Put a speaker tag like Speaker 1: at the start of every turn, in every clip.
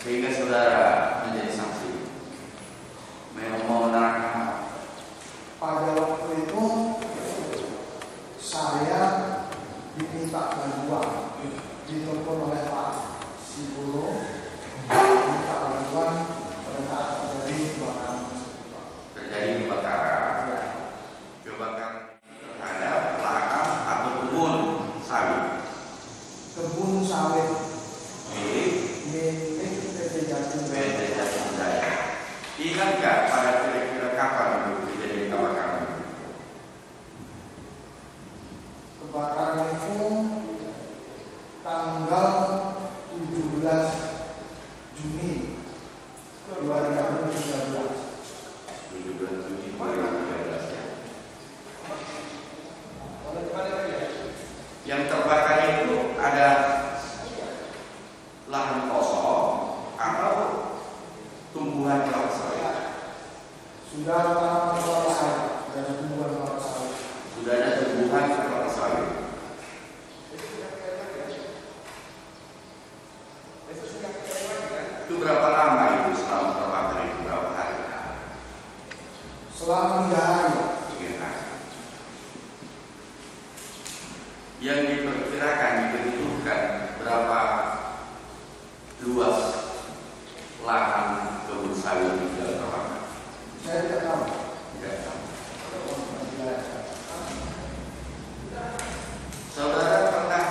Speaker 1: sehingga saudara menjadi saksi. Mau menerangkan apa?
Speaker 2: Pada waktu itu saya diminta bantuan, ditelepon oleh Pak Sibulo, minta bantuan pada saat terjadi kebakaran.
Speaker 1: Terjadi kebakaran terhadap lahan atau kebun sawit.
Speaker 2: Kebun sawit
Speaker 1: milik
Speaker 2: PT Jatim
Speaker 1: Jaya. Ingat nggak pada kira-kira kapan itu kejadian kebakaran?
Speaker 2: Kebakaran itu tanggal 17 Juni 2013.
Speaker 1: 17 Juni 2013 ya. Yang terbakar itu ada lahan kosong atau tumbuhan kelapa sawit?
Speaker 2: Sudah tanaman kelapa sawit, sudah ada tumbuhan kelapa sawit.
Speaker 1: Sudah ada tumbuhan kelapa sawit. Itu berapa lama itu selama terbakar itu, berapa hari?
Speaker 2: Selama 3 hari.
Speaker 1: 3 hari. Yang diperkirakan dibutuhkan berapa luas lahan kebun sawit di dalam terbakar?
Speaker 2: Saya tidak tahu.
Speaker 1: Tidak tahu. Saudara pernah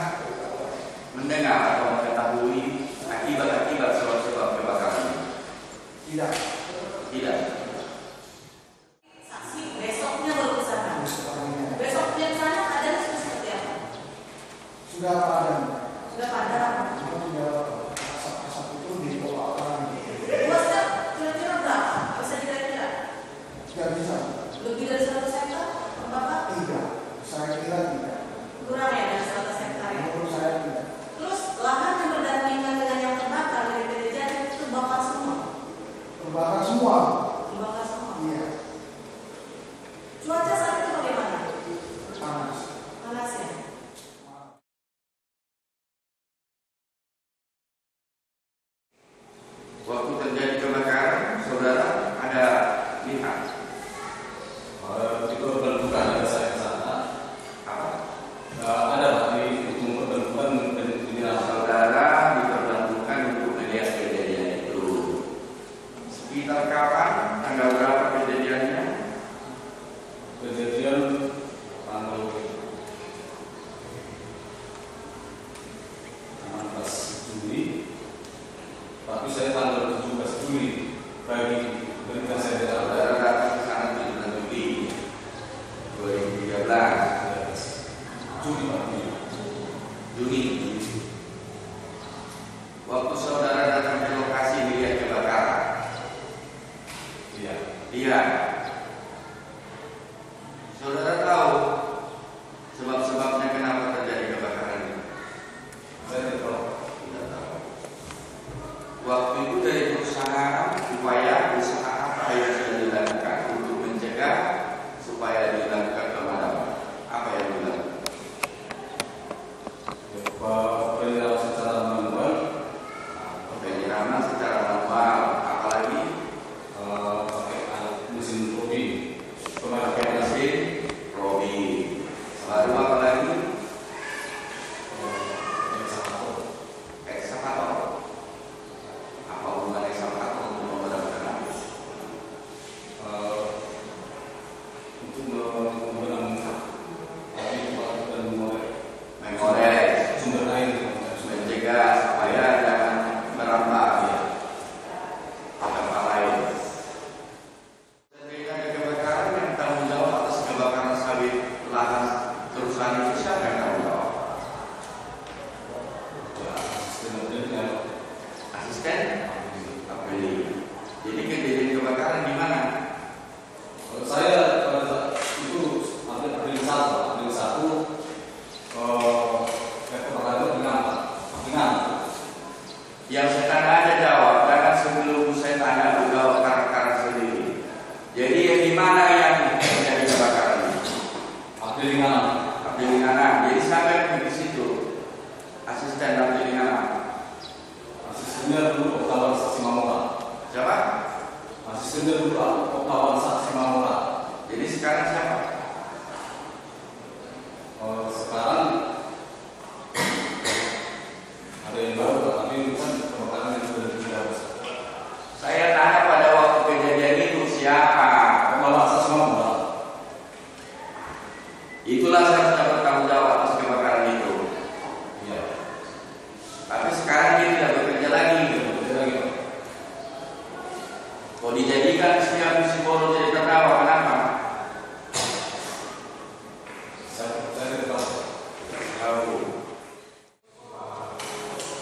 Speaker 1: mendengar atau mengetahui akibat-akibat sebab-sebab kebakaran ini?
Speaker 2: Tidak.
Speaker 1: Tidak.
Speaker 3: Saksi besoknya baru ke sana. Besoknya ke sana keadaan seperti apa?
Speaker 2: Sudah padam.
Speaker 3: Sudah padam.
Speaker 2: Cuma sudah asap-asap itu di bawah orang.
Speaker 3: Luasnya kira-kira berapa? Bisa kira-kira?
Speaker 2: Tidak bisa.
Speaker 3: Lebih dari 100 hektar terbakar?
Speaker 2: Tidak. Saya kira tidak.
Speaker 3: Kurang ya dari 100 hektar ya?
Speaker 2: Menurut saya tidak.
Speaker 3: Terus lahan yang berdampingan dengan yang terbakar dari PT Jatim itu terbakar semua?
Speaker 2: Terbakar semua.
Speaker 3: Terbakar semua?
Speaker 2: Iya.
Speaker 3: Cuaca saat itu bagaimana?
Speaker 2: Panas.
Speaker 3: Panas ya?
Speaker 1: Waktu terjadi kebakaran, saudara ada lihat
Speaker 4: itu bukan ada saya ke sana.
Speaker 1: apa?
Speaker 4: Ada Pak di bukan dengan
Speaker 1: Saudara diperbantukan untuk melihat kejadian itu. Sekitar kapan? Tanggal berapa kejadiannya?
Speaker 4: kejadian tanggal 16 Juli, tapi saya tanggal 17 Juli bagi berikan saya data.
Speaker 1: Saudara datang ke sana 17 Juli 2013.
Speaker 4: Juli Pak.
Speaker 1: Juni. Waktu saudara datang ke lokasi melihat kebakaran,
Speaker 4: Iya.
Speaker 1: lihat. Saudara tahu sebab-sebabnya kenapa terjadi kebakaran ini?
Speaker 4: Saya tidak tahu.
Speaker 1: Tidak tahu. Waktu itu dari perusahaan upaya usaha apa yang sudah dilakukan untuk mencegah supaya dilakukan pemadaman? Apa yang dilakukan?
Speaker 4: Penyiraman secara manual,
Speaker 1: Penyiraman secara manual, apalagi
Speaker 4: pakai alat mesin kopi,
Speaker 1: pakai mesin robi. Lalu apa lagi? Ekskavator. Apa hubungan ekskavator untuk memadamkan api?
Speaker 4: untuk menggunakan api dan
Speaker 1: Mengorek,
Speaker 4: sumber air.
Speaker 1: mencegah supaya jangan merambah ke tempat lain. Ketika ada kebakaran, yang tanggung jawab atas kebakaran sawit lahan perusahaan itu siapa yang tanggung jawab? Asisten ahli. Jadi kejadian kebakaran di mana?
Speaker 4: Kalau saya pada saat itu April 1 kebakaran dengan
Speaker 1: Yang saya tanya aja jawab, jangan sebelum saya tanya lu jawab karakter sendiri. Jadi yang di mana yang terjadi kebakaran ini?
Speaker 4: April dengan
Speaker 1: Abdilinganan. Jadi siapa yang di situ? Asisten Abdilinganan.
Speaker 4: asistennya dulu kepala yang baru, tapi ini kan kebakaran yang sudah terjadi.
Speaker 1: Saya tanya pada waktu kejadian itu siapa?
Speaker 4: Kepala asas semua.
Speaker 1: Itulah seharusnya bertanggung jawab atas kebakaran itu.
Speaker 4: Iya.
Speaker 1: Tapi sekarang dia tidak bekerja lagi. Kok dijadikan setiap psikolog jadi terdakwa, kenapa?
Speaker 4: Saya tidak tahu.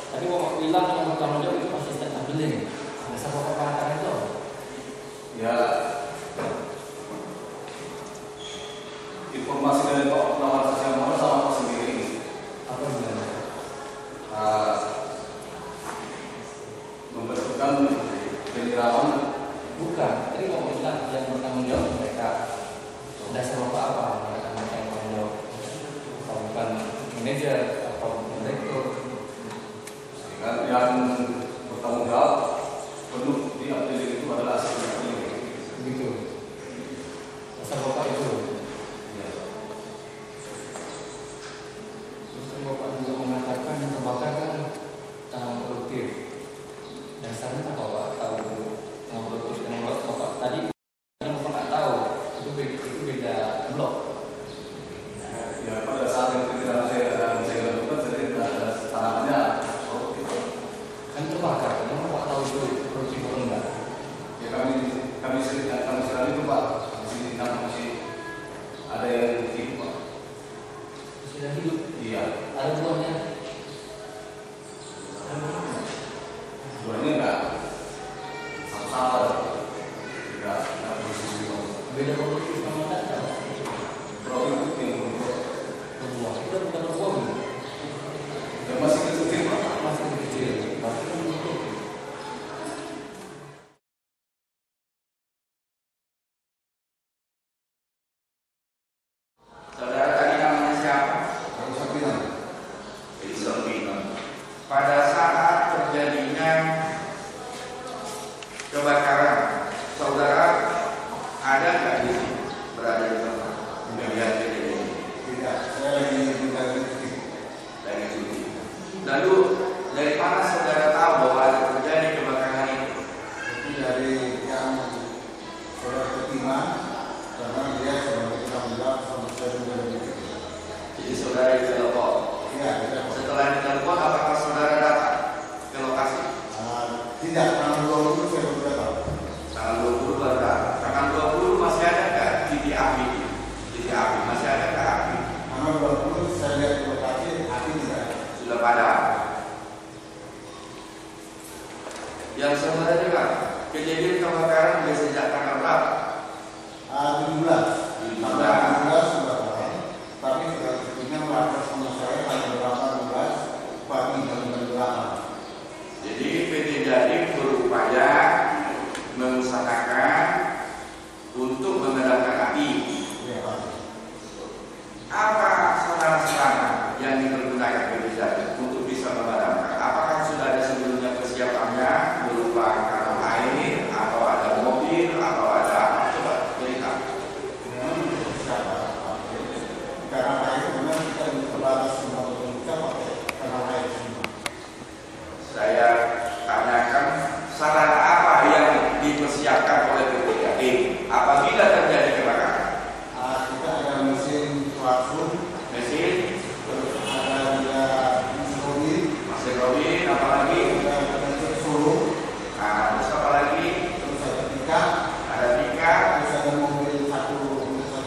Speaker 5: Tadi Bapak bilang yang bertanggung jawab itu asisten ambilin. Bisa Bapak katakan itu?
Speaker 4: Ya, informasi dari Pak Penawar Sosial Moral sama Pak sendiri.
Speaker 5: Apa sebenarnya?
Speaker 4: Membentukkan penyiraman.
Speaker 5: Bukan. Tadi Bapak bilang yang bertanggung jawab mereka. Dasar Bapak apa? Mereka yang bertanggung jawab. Atau bukan manajer atau direktur?
Speaker 4: Kan yang bertanggung jawab penuh di aplikasi itu adalah asisten
Speaker 5: Begitu. Dasar Bapak itu.
Speaker 4: Ya.
Speaker 5: Terus Bapak juga mengatakan yang terbakar kan sangat produktif. Dasarnya apa Bapak tahu yang produktif dan yang Bapak tadi Bapak nggak tahu itu beda blok.
Speaker 4: Ya, pada saat yang ketika saya lakukan saya tidak ada tanamannya.
Speaker 5: Kan terbakar, yang Bapak tahu itu produktif atau enggak?
Speaker 4: Ya kami sekali itu Pak masih ada yang hidup Pak.
Speaker 5: Sudah hidup.
Speaker 4: Iya.
Speaker 5: Ada buahnya.
Speaker 4: Buahnya enggak sama-sama. Enggak bersisi.
Speaker 5: Beda produktif sama enggak?
Speaker 4: Produktif yang
Speaker 5: Berbuah. Itu bukan berbuah belum?
Speaker 4: yang masih kecil Pak.
Speaker 5: Masih kecil. Berarti kan produktif.
Speaker 1: Saudara tadi namanya siapa? Edison Pino. Pada saat terjadinya kebakaran, saudara ada nggak di sini? Berada di tempat melihat kejadian ini?
Speaker 2: Tidak, saya lagi
Speaker 1: Lagi cuti. Lalu dari mana saudara tahu bahwa ada terjadi kebakaran itu?
Speaker 2: Itu dari yang saudara terima, karena dia sebagai penanggung jawab sama saya juga begitu.
Speaker 1: Jadi saudara ditelepon.
Speaker 2: Iya, tidak.
Speaker 1: Setelah ditelepon, apakah saudara datang ke lokasi?
Speaker 2: Tidak, tanggal 20 saya sudah tahu.
Speaker 1: Tanggal 20 baru datang. Tanggal 20 masih ada nggak titik api? Titik api masih ada nggak api?
Speaker 2: Tanggal 20 saya lihat di lokasi, api tidak ada.
Speaker 1: Sudah padam. Yang saudara dengar kejadian kebakaran sudah sejak tanggal berapa?
Speaker 2: 17.
Speaker 1: 17.
Speaker 2: Tanggal 17 sudah tahu. Tapi sebenarnya melapor sama saya tanggal 18 pagi jam 8.
Speaker 1: Jadi PT Jadim berupaya mengusahakan untuk memadamkan api.
Speaker 2: Ya, Pak.
Speaker 1: Apa sarana-sarana yang dipergunakan PT Jadim untuk bisa memadamkan? Apakah sudah ada sebelumnya persiapannya berupa karung air atau ada mobil atau ada apa? Coba cerita.
Speaker 2: Karena air memang kita terbatas semua kita pakai karena air semua.
Speaker 1: Saya tanyakan sarana apa yang dipersiapkan oleh PT Jadim apabila terjadi kebakaran?
Speaker 2: Kita ada mesin plafon,
Speaker 1: Mesin,
Speaker 2: terus ada juga mesin
Speaker 1: Robin, apalagi?
Speaker 2: ada mesin solo,
Speaker 1: Nah, terus apa lagi?
Speaker 2: terus ada tiga,
Speaker 1: Ada tiga,
Speaker 2: terus ada mobil satu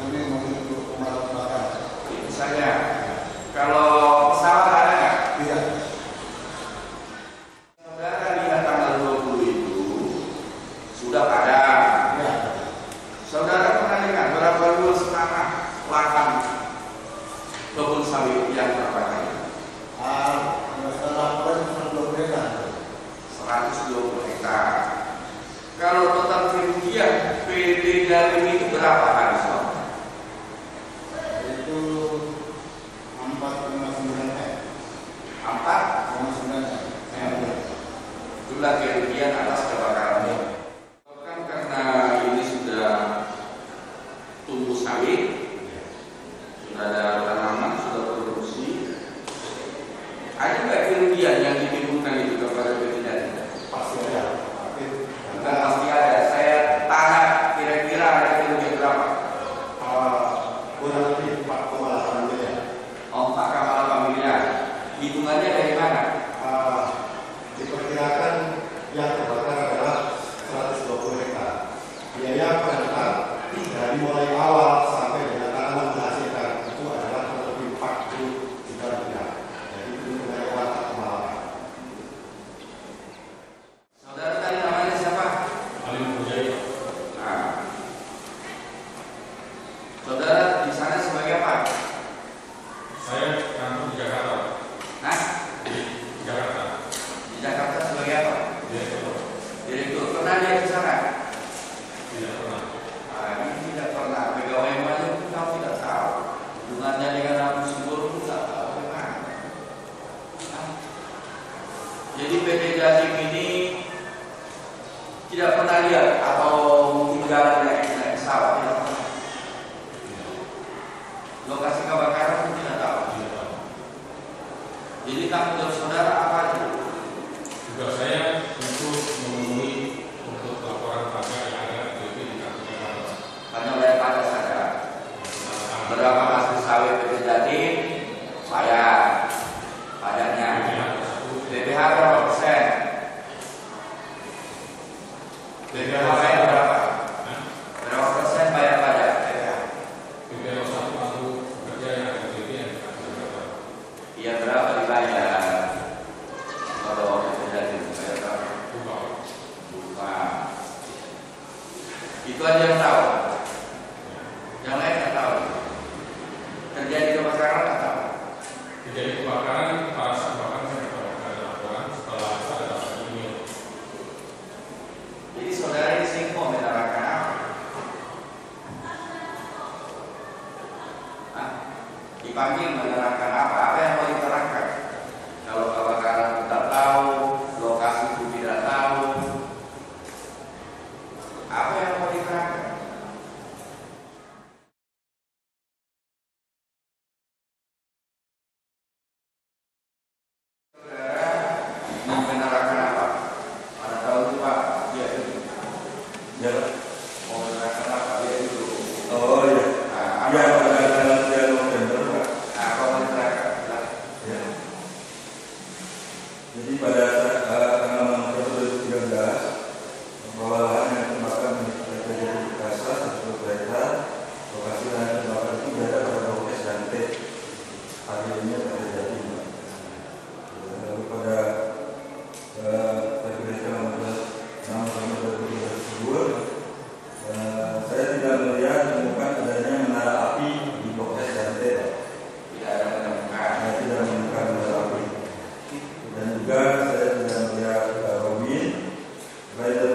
Speaker 2: ini mobil untuk pemadam kebakaran.
Speaker 1: itu saja. Kalau pesawat ada nggak?
Speaker 2: Tidak.
Speaker 1: Saudara lihat tanggal 20 itu sudah padam.
Speaker 2: Ya.
Speaker 1: Saudara pernah dengar berapa luas tanah lahan kebun sawit yang terbakar?
Speaker 2: Setelah laporan 120 hektar.
Speaker 1: 120 hektar. Kalau total kerugian PT Jadim itu berapa harusnya?
Speaker 2: Itu 4,9 hektar.
Speaker 1: 4,9
Speaker 2: hektar.
Speaker 1: Itulah kerugian atas kebakaran ini. Bahkan karena ini sudah tumbuh sawit, sudah ada tanaman, sudah produksi, ada nggak kerugian yang ditimpa Jadi PT Jatim ini tidak pernah lihat atau mungkin jalan naik pesawat, tidak pernah. Lokasi kebakaran pun tidak tahu. Jadi tanggung jawab saudara apa itu?
Speaker 4: Tugas saya untuk memenuhi untuk laporan pajak yang ada di KPK.
Speaker 1: Hanya bayar pajak saja. Berapa hasil sawit PT Jatim? Bayar pajaknya. BPH berapa persen? BPH bayar berapa? Berapa persen bayar pajak BPH?
Speaker 4: BPH 1 aku kerja yang ada di BPH.
Speaker 1: Iya, berapa dibayar? Kalau PT Jatim bayar berapa? Bukan. Itu aja yang tahu. Yang lain nggak tahu. Terjadi kebakaran nggak tahu.
Speaker 4: Terjadi kebakaran, pada saat kebakaran saya ada laporan, setelah itu ada laporan email.
Speaker 1: Jadi saudara ini singkong menerangkan apa? Hah? Dipanggil menerangkan apa? Apa yang mau diterangkan? Kalau kebakaran tidak tahu, lokasi itu tidak tahu, apa yang mau diterangkan? Saudara mau menerangkan apa? Anda tahu itu Pak? Iya itu.
Speaker 2: Ya.
Speaker 1: Mau menerangkan apa? Iya itu.
Speaker 2: Oh iya.
Speaker 1: Nah, apa?
Speaker 2: Ya, pada dia November, Pak.
Speaker 1: Nah, apa mau diterangkan? Silakan.
Speaker 2: Ya. Jadi pada saat tanggal 6 November 2013, bahwa lahan yang terbakar terjadi di Kasa, 1 kereta, lokasi lahan yang terbakar itu berada pada Blok S dan T. Akhirnya terjadi. Lalu pada Februari 6 November 2022, saya tidak melihat menemukan adanya menara api di Blok S dan T.
Speaker 1: Tidak ada menemukan.
Speaker 2: Saya tidak menemukan menara api. Dan juga saya tidak melihat robin. Selain